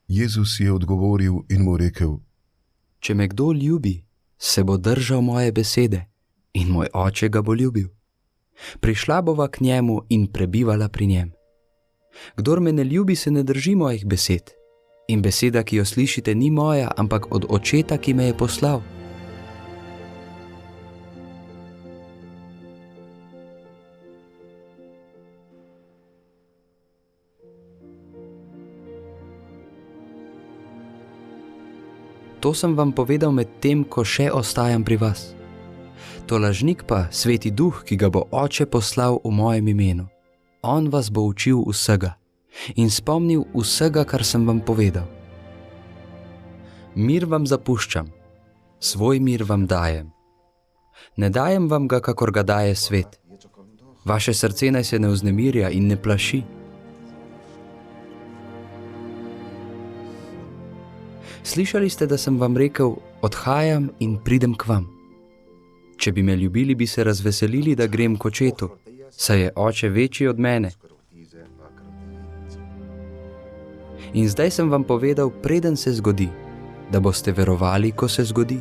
Jezus je odgovoril in mu rekel: Če me kdo ljubi, se bo držal moje besede in moj oče ga bo ljubil. Prišla bova k njemu in prebivala pri njem. Kdor me ne ljubi, se ne drži mojih besed. In beseda, ki jo slišite, ni moja, ampak od očeta, ki me je poslal. To sem vam povedal med tem, ko še ostajam pri vas. To lažnik pa, Sveti Duh, ki ga bo Oče poslal v mojem imenu. On vas bo učil vsega in spomnil vsega, kar sem vam povedal. Mir vam zapuščam, svoj mir vam dajem. Ne dajem vam ga, kakor ga daje svet. Vaše srce naj se ne vznemirja in ne plaši. Slišali ste, da sem vam rekel, odhajam in pridem k vam. Če bi me ljubili, bi se razveselili, da grem k očetu, saj je Oče večji od mene. In zdaj sem vam povedal, preden se zgodi, da boste verovali, ko se zgodi.